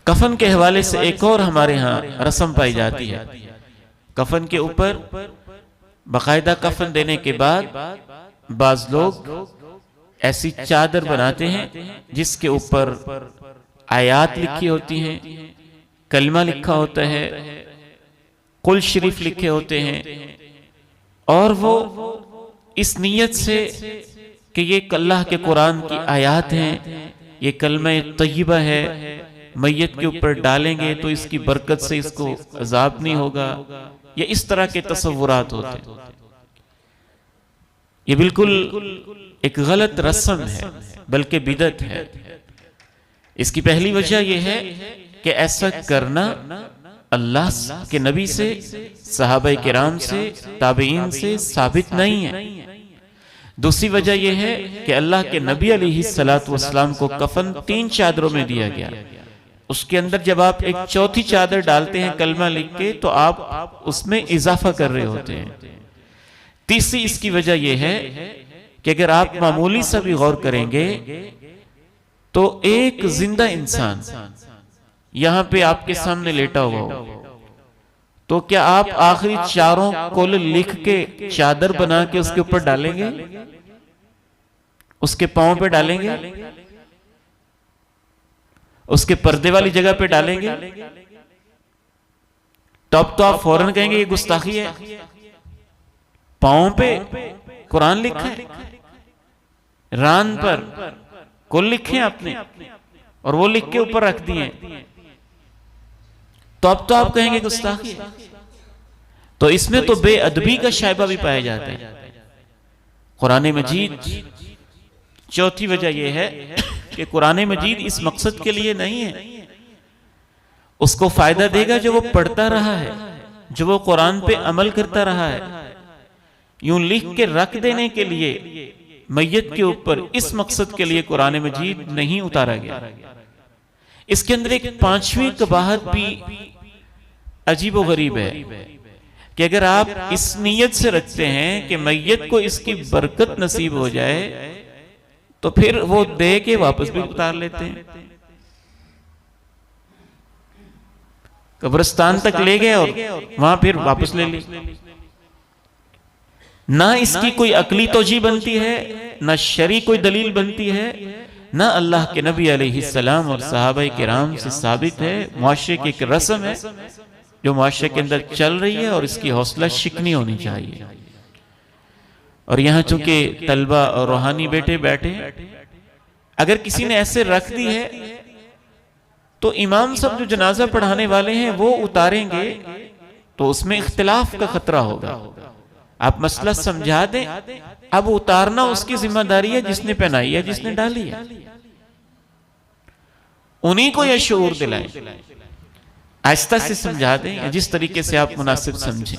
कफन के हवाले से एक और हमारे यहाँ रस्म पाई जाती है। कफन के ऊपर बाकायदा कफन देने के बाद बाज लोग ऐसी चादर बनाते हैं जिसके ऊपर आयात लिखी होती हैं, कलमा लिखा होता है, कुल शरीफ लिखे होते हैं, और वो इस नीयत से कि ये अल्लाह के कुरान की आयात हैं, ये कलमा तय्यबा है, मैयत के ऊपर डालेंगे तो इसकी बरकत से इसको अजाब नहीं होगा। ये इस तरह के तसव्वुरात होते हैं। ये बिल्कुल एक गलत रस्म है, बल्कि बिदअत है। इसकी पहली वजह यह है कि ऐसा करना अल्लाह के नबी से, सहाबा किराम से, ताबईन से साबित नहीं है। दूसरी वजह यह है कि अल्लाह के नबी अलैहिस्सलातु वस्सलाम को कफन 3 चादरों में दिया गया। उसके अंदर जब आप एक चौथी चादर डालते हैं कलमा लिख के, तो आप उसमें इजाफा कर रहे होते हैं। तीसरी इसकी वजह यह है कि अगर आप मामूली सा भी गौर करेंगे तो एक जिंदा इंसान यहां पे आपके सामने लेटा हुआ हो, तो क्या आप आखिरी चारों कुल लिख के चादर बना के उसके ऊपर डालेंगे? उसके पांव पे डालेंगे? उसके पर्दे वाली जगह पे डालेंगे? तब तो आप फौरन कहेंगे ये गुस्ताखी है। पांव पे कुरान लिखा है, रान पर कुल लिखे आपने और वो लिख के ऊपर रख दिए, तो अब तो आप कहेंगे गुस्ताखी है। तो इसमें तो बेअदबी का शायबा भी पाया जाता है। कुरान मजीद, चौथी वजह यह है कि कुरान मजीद इस मकसद के लिए नहीं है। उसको फायदा देगा जो वो पढ़ता रहा है, जो वो कुरान पे अमल करता रहा है। यूं लिख के रख देने के लिए मैयत के ऊपर इस मकसद के लिए कुरान मजीद नहीं उतारा गया। इसके अंदर एक 5वीं कबाहत भी अजीब व गरीब है कि अगर आप इस नीयत से रखते हैं कि मैयत को इसकी बरकत नसीब हो जाए, तो फिर वो दे के वापस भी उतार लेते हैं। कब्रिस्तान तक ले गए और वहां फिर वापस ले ली। ना इसकी कोई अकली तोजी बनती है, ना शरी कोई दलील बनती है, ना अल्लाह के नबी अलैहिस्सलाम और सहाबा किराम से साबित है। मुआशरे की एक रस्म है जो मुआशरे के अंदर चल रही है और इसकी हौसला शिकनी होनी चाहिए। और यहां चूंकि तलबा और रूहानी बेटे बैठे, अगर किसी ने ऐसे रख दी है तो इमाम सब जो जनाजा पढ़ाने वाले हैं वो उतारेंगे तो उसमें इख्तिलाफ का खतरा होगा। आप मसला समझा दें, अब उतारना उसकी जिम्मेदारी है जिसने पहनाई है, जिसने डाली है। उन्हीं को यह शऊर दिलाएं, आहिस्ता से समझा दें, जिस तरीके से आप मुनासिब समझें।